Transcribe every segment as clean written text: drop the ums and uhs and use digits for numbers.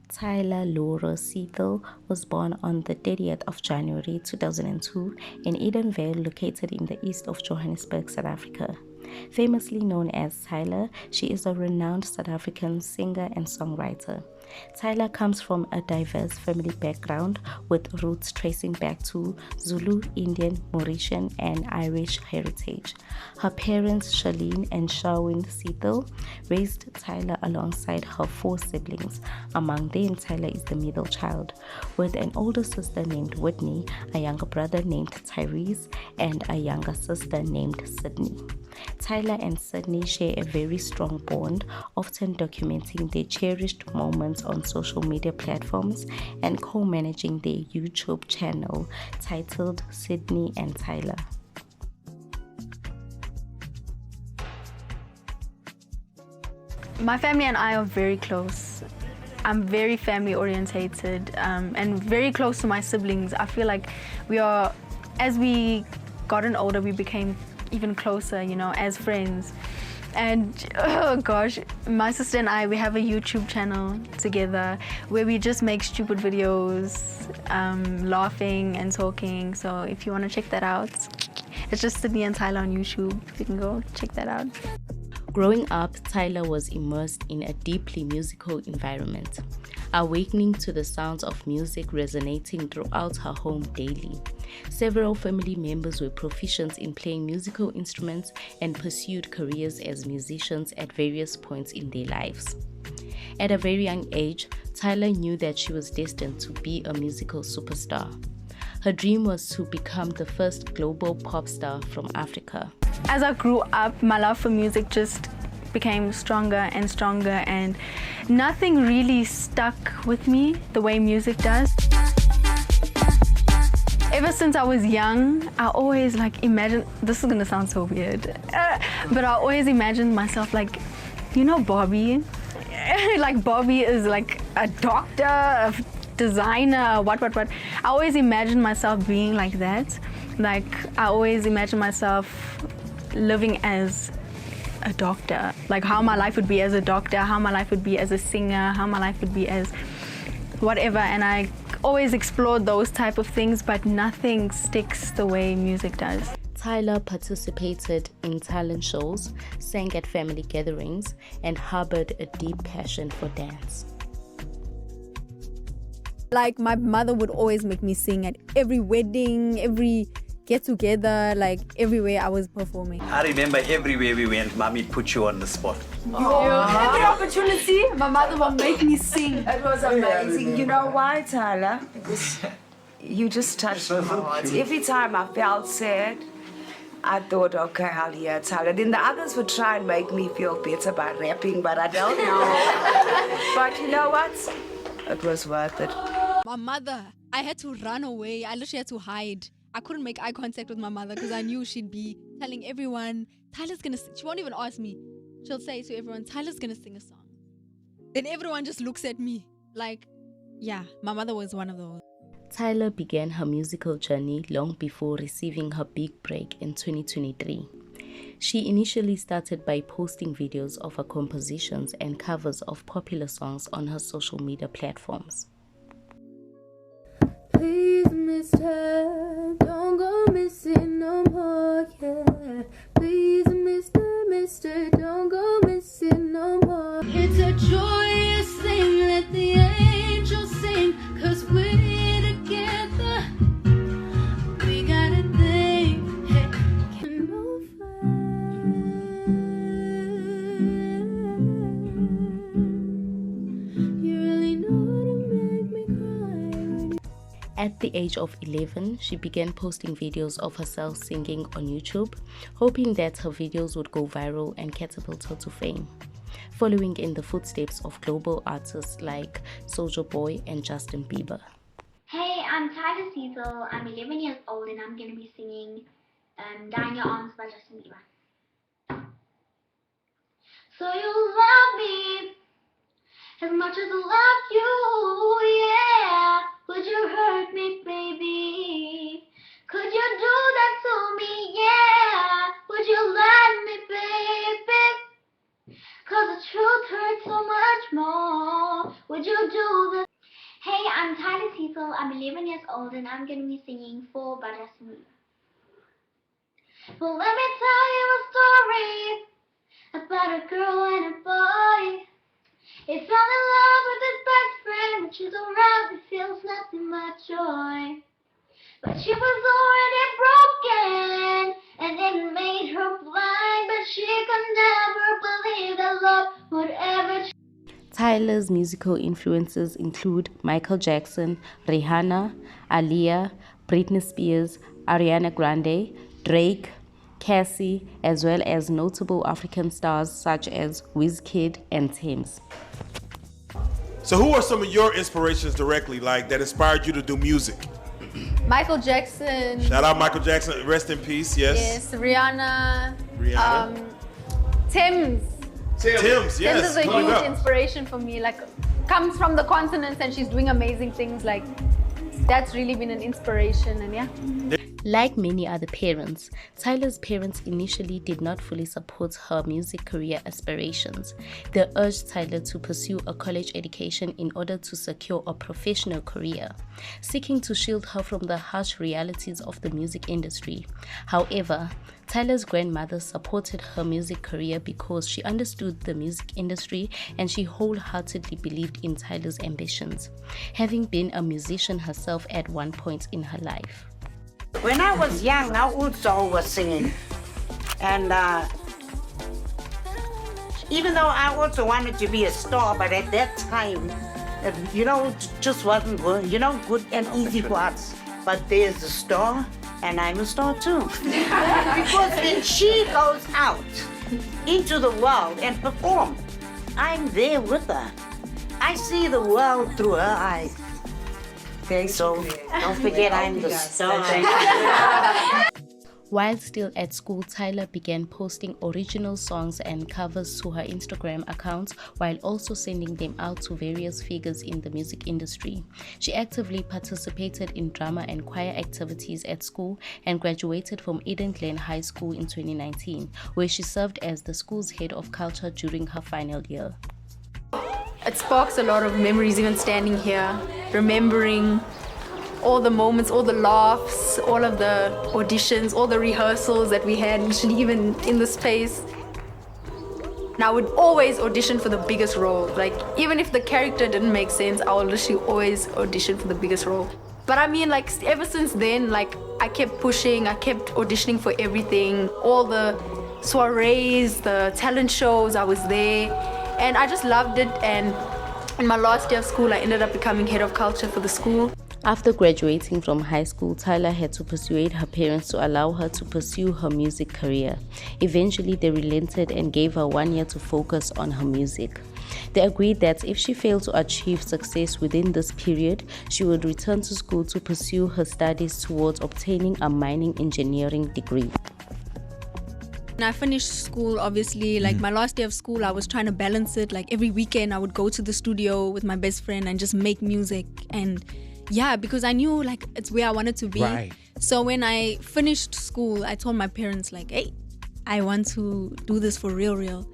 Tyler Laura Seethel was born on the 30th of January 2002 in Edenvale, located in the east of Johannesburg, South Africa. Famously known as Tyler, she is a renowned South African singer and songwriter. Tyler comes from a diverse family background with roots tracing back to Zulu, Indian, Mauritian, and Irish heritage. Her parents, Charlene and Sherwin Seethel, raised Tyler alongside her four siblings. Among them, Tyler is the middle child, with an older sister named Whitney, a younger brother named Tyrese, and a younger sister named Sydney. Tyler and Sydney share a very strong bond, often documenting their cherished moments on social media platforms and co-managing their YouTube channel titled Sydney and Tyler. My family and I are very close. I'm very family orientated and very close to my siblings. I feel like as we gotten older, we became even closer, as friends. And oh gosh, my sister and I, we have a YouTube channel together where we just make stupid videos, laughing and talking. So if you want to check that out, it's just Sydney and Tyler on YouTube. You can go check that out. Growing up, Tyler was immersed in a deeply musical environment, awakening to the sounds of music resonating throughout her home daily. Several family members were proficient in playing musical instruments and pursued careers as musicians at various points in their lives. At a very young age, Tyler knew that she was destined to be a musical superstar. Her dream was to become the first global pop star from Africa. As I grew up, my love for music just became stronger and stronger, and nothing really stuck with me the way music does. Ever since I was young, I always imagine, this is gonna sound so weird, but I always imagined myself Barbie. Barbie is a doctor, a designer, what. I always imagined myself being like that. I always imagined myself living as a doctor, how my life would be as a doctor, how my life would be as a singer, how my life would be as whatever. And I always explored those type of things, but nothing sticks the way music does. Tyler participated in talent shows, sang at family gatherings, and harbored a deep passion for dance. My mother would always make me sing at every wedding, every get-together, everywhere I was performing. I remember everywhere we went, Mommy put you on the spot. Every opportunity, my mother would make me sing. It was amazing. You know why, Tyler? Because you just touched my heart. Every time I felt sad, I thought, okay, I'll hear Tyler. Then the others would try and make me feel better by rapping, but I don't know. But you know what? It was worth it. My mother, I had to run away. I literally had to hide. I couldn't make eye contact with my mother because I knew she'd be telling everyone, she won't even ask me. She'll say to everyone, Tyler's gonna sing a song. Then everyone just looks at me yeah, my mother was one of those. Tyler began her musical journey long before receiving her big break in 2023. She initially started by posting videos of her compositions and covers of popular songs on her social media platforms. Please, mister, don't go missing no more, yeah. Please, mister, don't go missing no more. It's a joyous thing, let the angels sing, 'cause we're together. We got a thing, hey, can no You really know how to make me cry. At the age of 11, she began posting videos of herself singing on YouTube, hoping that her videos would go viral and catapult her to fame, following in the footsteps of global artists like Soulja Boy and Justin Bieber. Hey, I'm Tyler Seethel. I'm 11 years old and I'm going to be singing Die in Your Arms by Justin Bieber. So you love me as much as I love you, yeah. Would you hurt me, baby? Could you do that to me, yeah? Would you let me, baby? 'Cause the truth hurts so much more Would you do this? Hey, I'm Tyler Cecil. I'm 11 years old and I'm going to be singing for Bajasini. Well, let me tell you a story about a girl and a boy. He fell in love with his best friend, which is around, he feels nothing but joy. But she was already broken, and it made her blind, but she could never believe that love would ever. Tyler's musical influences include Michael Jackson, Rihanna, Aaliyah, Britney Spears, Ariana Grande, Drake, Cassie, as well as notable African stars such as Wizkid and Tems. So who are some of your inspirations directly, like that inspired you to do music? Michael Jackson. Shout out Michael Jackson, rest in peace, yes. Yes, Rihanna. Tems, Tems. yes. Tems is a huge inspiration for me. Like, comes from the continent and she's doing amazing things. Like, that's really been an inspiration, and yeah. Like many other parents, Tyler's parents initially did not fully support her music career aspirations. They urged Tyler to pursue a college education in order to secure a professional career, seeking to shield her from the harsh realities of the music industry. However, Tyler's grandmother supported her music career because she understood the music industry and she wholeheartedly believed in Tyler's ambitions, having been a musician herself at one point in her life. When I was young, I also was singing. And even though I also wanted to be a star, but at that time, it just wasn't good, good and easy for us. But there's a star, and I'm a star too. Because when she goes out into the world and performs, I'm there with her. I see the world through her eyes. Okay, so don't forget I'm the star. While still at school, Tyler began posting original songs and covers to her Instagram account while also sending them out to various figures in the music industry. She actively participated in drama and choir activities at school and graduated from Eden Glen High School in 2019, where she served as the school's head of culture during her final year. It sparks a lot of memories even standing here, remembering all the moments, all the laughs, all of the auditions, all the rehearsals that we had, literally even in the space. And I would always audition for the biggest role. Like, even if the character didn't make sense, I would literally always audition for the biggest role. But I mean, like, ever since then, like, I kept pushing, I kept auditioning for everything. All the soirees, the talent shows, I was there. And I just loved it, and in my last year of school, I ended up becoming head of culture for the school. After graduating from high school, Tyler had to persuade her parents to allow her to pursue her music career. Eventually, they relented and gave her 1 year to focus on her music. They agreed that if she failed to achieve success within this period, she would return to school to pursue her studies towards obtaining a mining engineering degree. When I finished school, obviously, like my last day of school, I was trying to balance it. Like every weekend, I would go to the studio with my best friend and just make music. And yeah, because I knew like it's where I wanted to be. Right. So when I finished school, I told my parents like, hey, I want to do this for real.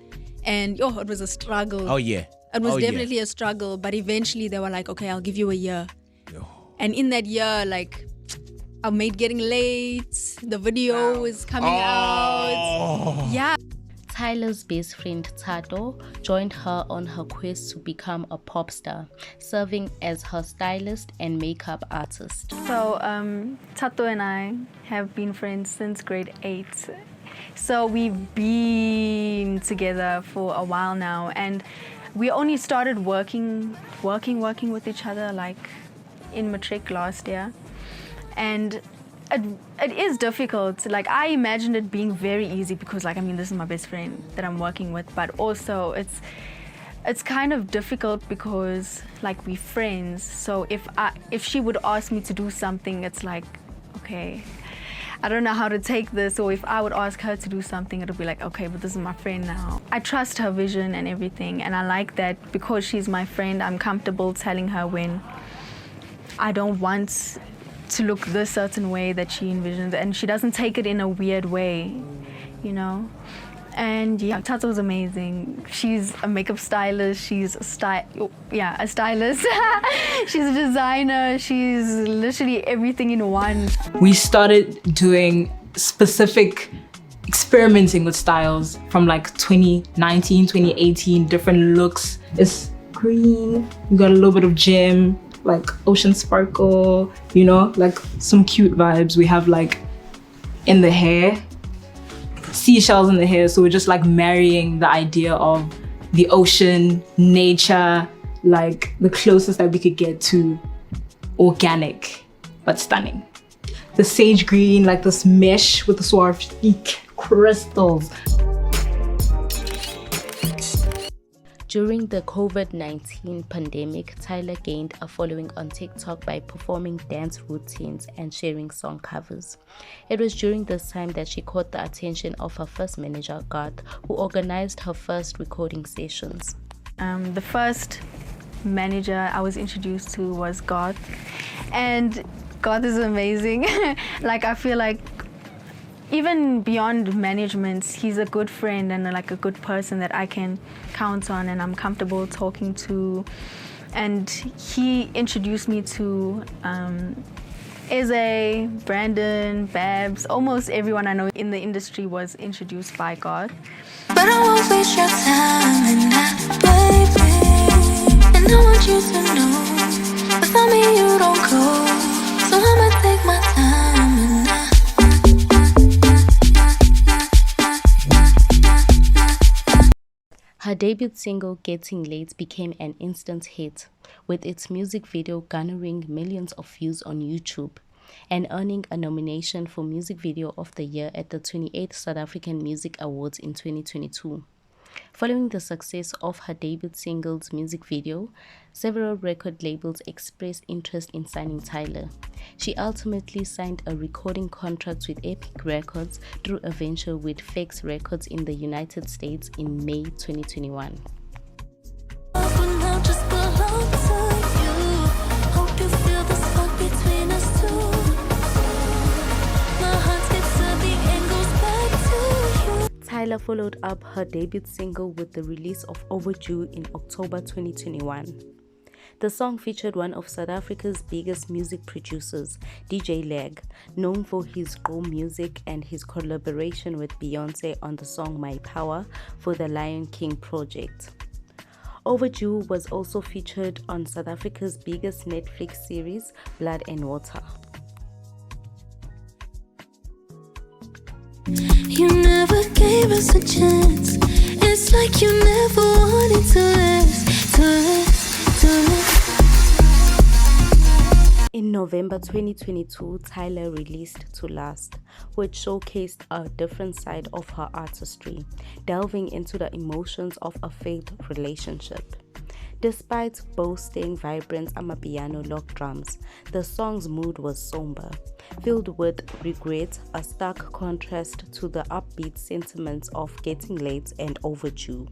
And it was a struggle. Oh, yeah. It was definitely a struggle. But eventually they were like, okay, I'll give you a year. And in that year, like, I made Getting Late, the video is coming out. Yeah. Tyler's best friend Tato joined her on her quest to become a pop star, serving as her stylist and makeup artist. So Tato and I have been friends since grade 8. So we've been together for a while now, and we only started working with each other like in matric last year. And it is difficult. Like, I imagined it being very easy because, like, I mean, this is my best friend that I'm working with, but also it's kind of difficult because, like, we're friends. So if she would ask me to do something, it's like, okay, I don't know how to take this. Or if I would ask her to do something, it'll be like, okay, but this is my friend now. I trust her vision and everything, and I like that because she's my friend, I'm comfortable telling her when I don't want to look this certain way that she envisions, and she doesn't take it in a weird way, you know? And yeah, Tata was amazing. She's a makeup stylist. She's a stylist. She's a designer. She's literally everything in one. We started doing specific experimenting with styles from like 2019, 2018, different looks. It's green, we got a little bit of gem, like ocean sparkle, you know, like some cute vibes. We have like in the hair, seashells in the hair. So we're just like marrying the idea of the ocean, nature, like the closest that we could get to organic, but stunning. The sage green, like this mesh with the Swarovski crystals. During the COVID-19 pandemic, Tyler gained a following on TikTok by performing dance routines and sharing song covers. It was during this time that she caught the attention of her first manager, Garth, who organized her first recording sessions. The first manager I was introduced to was Garth, and Garth is amazing. Like, I feel like even beyond management, he's a good friend and like a good person that I can count on and I'm comfortable talking to. And he introduced me to Eze, Brandon, Babs, almost everyone I know in the industry was introduced by Garth. But I won't waste your time and baby, and I want you to know, without me you don't go, so I'ma take my time and Her debut single, Getting Late, became an instant hit, with its music video garnering millions of views on YouTube and earning a nomination for Music Video of the Year at the 28th South African Music Awards in 2022. Following the success of her debut single's music video, several record labels expressed interest in signing Tyler. She ultimately signed a recording contract with Epic Records through a venture with Fex Records in the United States in May 2021. Tyler followed up her debut single with the release of Overdue in October 2021. The song featured one of South Africa's biggest music producers, DJ Lag, known for his groove music and his collaboration with Beyoncé on the song My Power for the Lion King project. Overdue was also featured on South Africa's biggest Netflix series, Blood and Water. you never gave us a chance. It's like you never wanted to last. In November 2022, Tyler released To Last, which showcased a different side of her artistry, delving into the emotions of a failed relationship. Despite boasting vibrant amapiano lock drums, the song's mood was somber, filled with regret, a stark contrast to the upbeat sentiments of Getting Late and Overdue.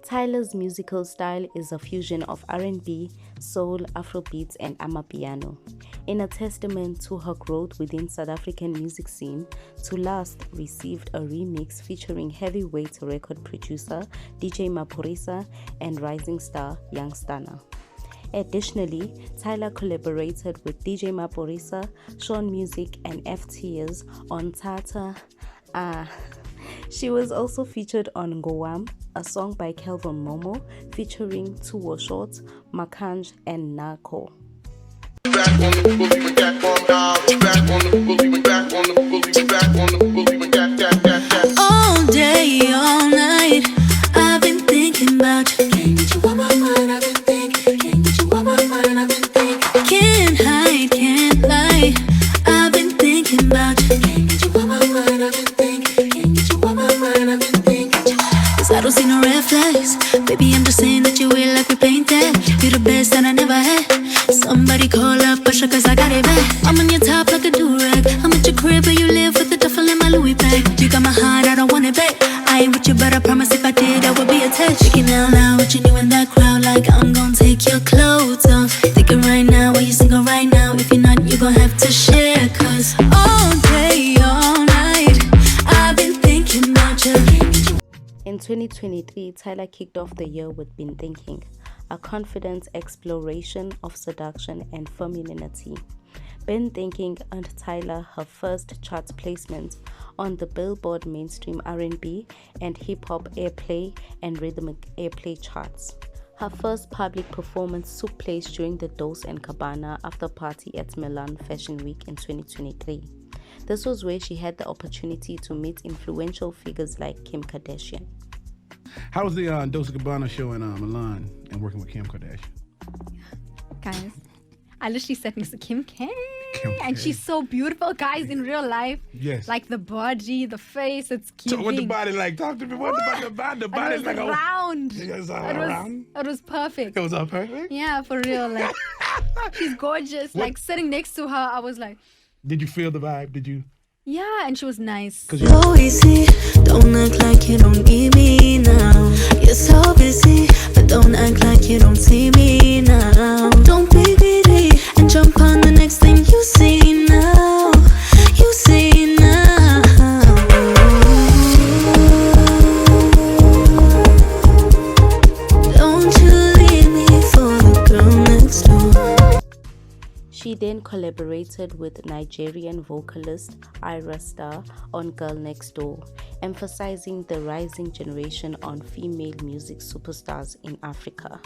Tyler's musical style is a fusion of R&B, soul, Afrobeats, and amapiano. In a testament to her growth within South African music scene, To Last received a remix featuring heavyweight record producer DJ Maphorisa and rising star Young Stunna. Additionally, Tyler collaborated with DJ Maphorisa, Sean Music, and FTS on Tata. She was also featured on Ngowam, a song by Kelvin Momo featuring Tuwo Short, Makanj, and Nako. All day, all night, I've been thinking about you. Can't get you on my mind, I've been thinking. Can't get you on my mind, I've been thinking. Can't hide, can't lie, I've been thinking about you. Can't get you on my mind, I've been thinking. Can't get you on my mind, I've been thinking. Cause I don't see no red flags. Baby, I'm just saying that you will like we painted. You're the best that I never had. Somebody call up Usher cause I got it 2023, Tyler kicked off the year with Been Thinking, a confident exploration of seduction and femininity. Been Thinking earned Tyler her first chart placement on the Billboard Mainstream R&B and Hip Hop Airplay and Rhythmic Airplay charts. Her first public performance took place during the Dolce & Gabbana after party at Milan Fashion Week in 2023. This was where she had the opportunity to meet influential figures like Kim Kardashian. How was the Dolce & Gabbana show in Milan and working with Kim Kardashian? Guys, I literally sat next to Kim K. And she's so beautiful, guys, in real life. Yes. Like the body, the face, it's cute. So what the body like? Talk to me. What about the body? The body's like round. Round. It was perfect. It was all perfect? Yeah, for real. Like, she's gorgeous. What? Like, sitting next to her, I was like... Did you feel the vibe? Did you? Yeah, and she was nice. So easy, don't act like you don't need me now. You're so busy, but don't act like you don't see me now. Don't be greedy and jump on the next thing you see now. You see now. Don't you leave me for the girl next door. She then collaborated with Nigerian vocalist Ira Star on Girl Next Door, emphasizing the rising generation on female music superstars in Africa.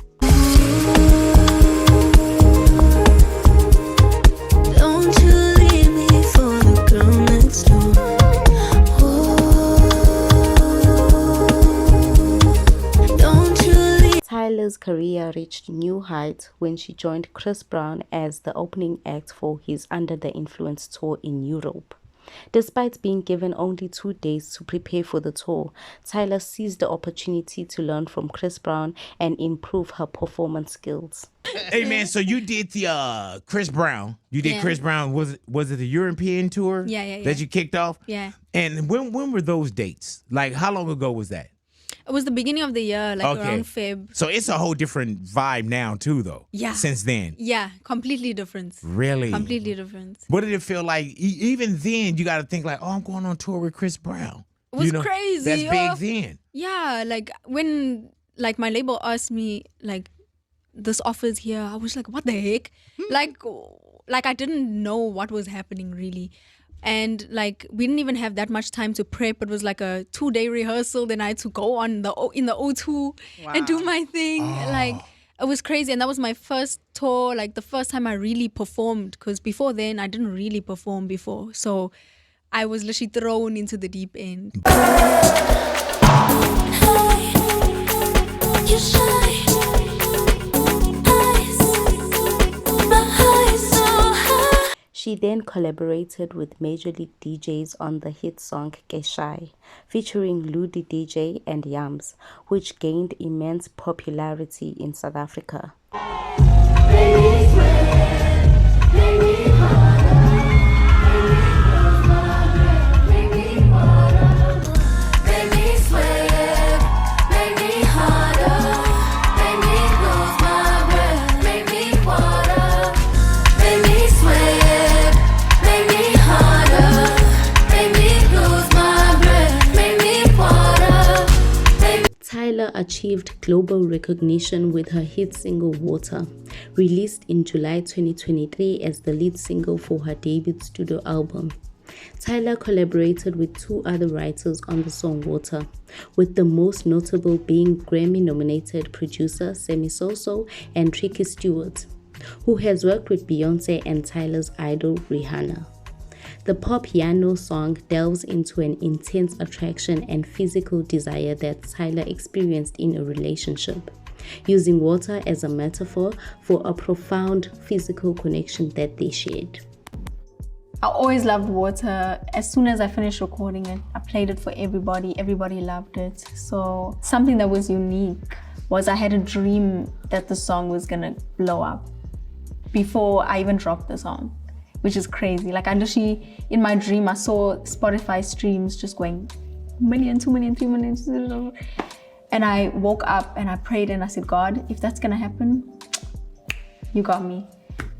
Don't you leave me for the girl next door. Tyler's career reached new heights when she joined Chris Brown as the opening act for his Under the Influence tour in Europe. Despite being given only 2 days to prepare for the tour, Tyler seized the opportunity to learn from Chris Brown and improve her performance skills. Hey man, so you did the Chris Brown. You did Chris Brown. Was it the European tour? Yeah. That you kicked off? Yeah. And when were those dates? Like how long ago was that? It was the beginning of the year, like around Feb. So it's a whole different vibe now too, though. Yeah. Since then. Yeah, completely different. Really? Completely different. What did it feel like? Even then, you got to think like, oh, I'm going on tour with Chris Brown. It was crazy. That's big then. Yeah, like when like my label asked me like this offer's here, I was like, what the heck? Like I didn't know what was happening really. And like we didn't even have that much time to prep. It was like a 2-day rehearsal. Then I had to go on in the O2 and do my thing. Like it was crazy. And that was my first tour, like the first time I really performed. Because before then I didn't really perform before. So I was literally thrown into the deep end. You shine. She then collaborated with Major League DJs on the hit song Keshai, featuring Ludi DJ and Yams, which gained immense popularity in South Africa. Tyler achieved global recognition with her hit single Water, released in July 2023 as the lead single for her debut studio album. Tyler collaborated with 2 other writers on the song Water, with the most notable being Grammy-nominated producer Sammy Soso and Tricky Stewart, who has worked with Beyonce and Tyler's idol Rihanna. The pop piano song delves into an intense attraction and physical desire that Tyler experienced in a relationship, using water as a metaphor for a profound physical connection that they shared. I always loved Water. As soon as I finished recording it, I played it for everybody. Everybody loved it. So something that was unique was I had a dream that the song was gonna blow up before I even dropped the song, which is crazy. Like I literally, in my dream, I saw Spotify streams just going 1 million, 2 million, 3 million. And I woke up and I prayed and I said, God, if that's gonna happen, you got me.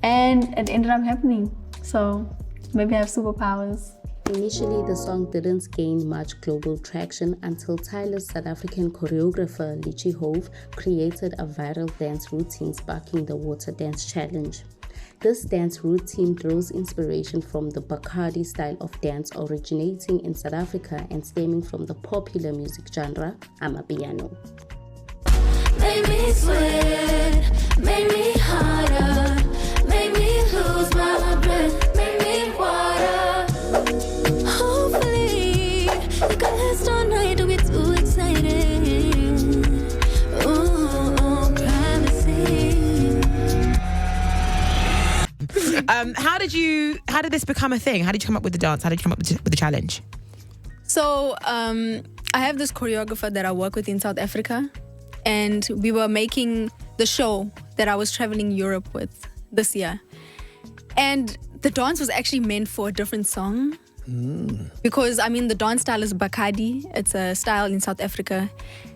And it ended up happening. So maybe I have superpowers. Initially, the song didn't gain much global traction until Tyler's South African choreographer Litchi Hove created a viral dance routine sparking the Water Dance Challenge. This dance routine draws inspiration from the Bacardi style of dance originating in South Africa and stemming from the popular music genre Amapiano. Make me sweat, make me harder, make me lose my breath, make me water. Hopefully, you can last all night, don't get too excited. Ooh, privacy. How did this become a thing? How did you come up with the dance? How did you come up with the challenge? So I have this choreographer that I work with in South Africa, and we were making the show that I was traveling Europe with this year. And the dance was actually meant for a different song. Because, I mean, the dance style is Bacardi. It's a style in South Africa.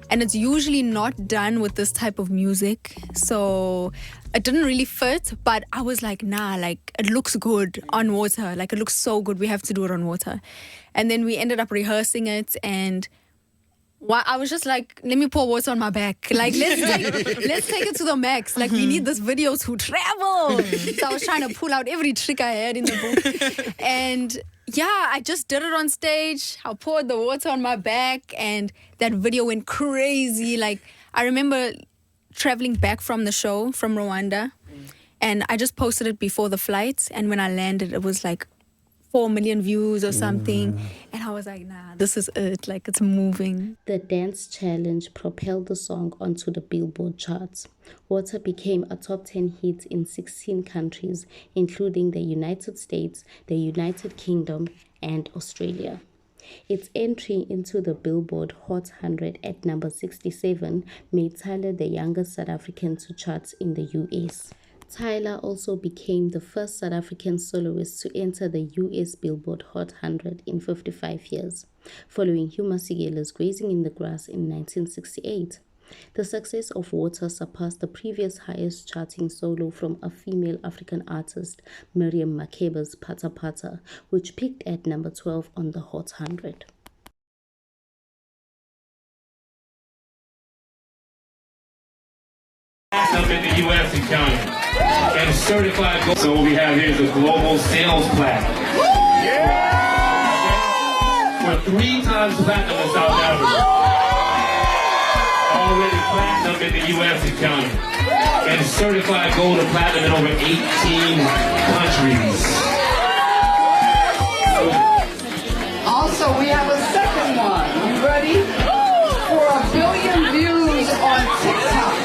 And it's usually not done with this type of music. So it didn't really fit. But I was like, nah, like, it looks good on water. Like, it looks so good. We have to do it on water. And then we ended up rehearsing it. And I was just like, let me pour water on my back. Like, let's take it to the max. Like, we need this video to travel. So I was trying to pull out every trick I had in the book. And yeah, I just did it on stage. I poured the water on my back and that video went crazy. Like, I remember traveling back from the show from Rwanda and I just posted it before the flight. And when I landed, it was like 4 million views or something. And I was like, nah, this is it. Like, it's moving. The dance challenge propelled the song onto the Billboard charts. Water became a top 10 hit in 16 countries, including the United States, the United Kingdom, and Australia. Its entry into the Billboard Hot 100 at number 67 made Tyler the youngest South African to chart in the US. Tyler also became the first South African soloist to enter the US Billboard Hot 100 in 55 years, following Hugh Masekela's Grazing in the Grass in 1968. The success of Water surpassed the previous highest charting solo from a female African artist, Miriam Makeba's Pata Pata, which peaked at number 12 on the Hot 100. Up in the U.S. and counting, and certified gold. So what we have here is a global sales plaque. For 3 times platinum in South Africa. Already platinum in the U.S. and counting, and certified gold and platinum in over 18 countries. Also, we have a second one. You ready? For 1 billion views on TikTok.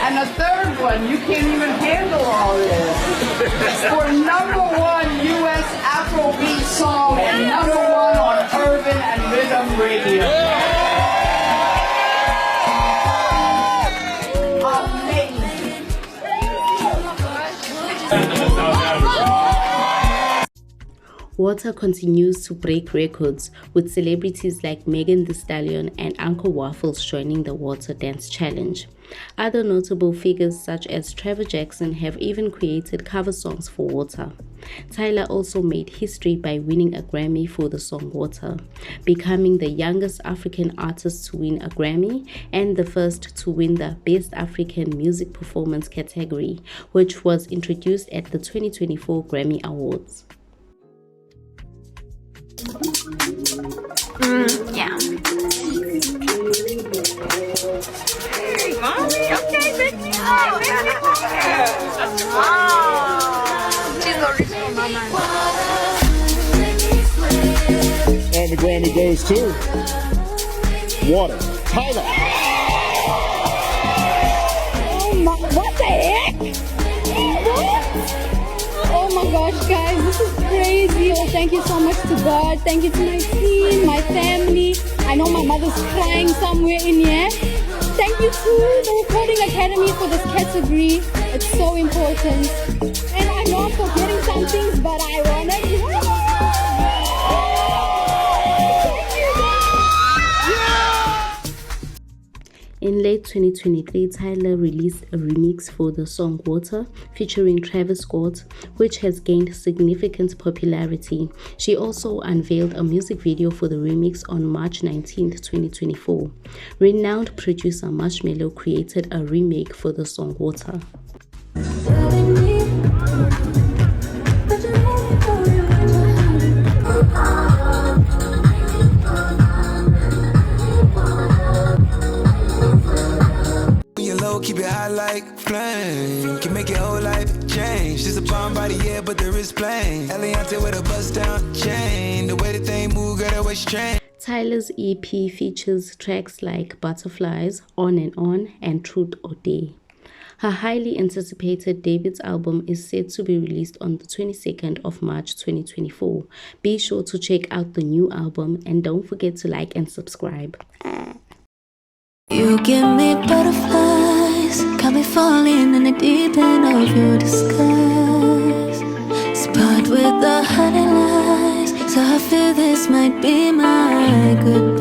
And a third one, you can't even handle all this. For #1 U.S. Afrobeat song and #1 on Urban and Rhythm Radio. Amazing. Water continues to break records, with celebrities like Megan Thee Stallion and Uncle Waffles joining the Water Dance Challenge. Other notable figures such as Trevor Jackson have even created cover songs for Water. Tyler also made history by winning a Grammy for the song Water, becoming the youngest African artist to win a Grammy and the first to win the Best African Music Performance category, which was introduced at the 2024 Grammy Awards. Yeah. Hey, mommy, okay, make me She's original mama. And the Grammy goes to Water. Tyler. Oh my, what the heck? What? Oh my gosh, guys, this is crazy. Oh, thank you so much to God. Thank you to my team, my family. I know my mother's crying somewhere in here. Thank you to the Recording Academy for this category. It's so important. And I know I'm forgetting some things, but I want to In late 2023, Tyler released a remix for the song Water featuring Travis Scott, which has gained significant popularity. She also unveiled a music video for the remix on March 19, 2024. Renowned producer Marshmello created a remake for the song Water. Keep it high like flame. Can make your whole life change. Just a bomb body, yeah, but there is plane. Eliante with a bust down chain. The way the thing move, girl, that way strange. Tyler's EP features tracks like Butterflies, On, and Truth or Dare. Her highly anticipated debut album is set to be released on the 22nd of March 2024. Be sure to check out the new album and don't forget to like and subscribe. You give me butterflies, got me falling in the deep end of your disguise. Spot with the honey lies, so I feel this might be my goodbye.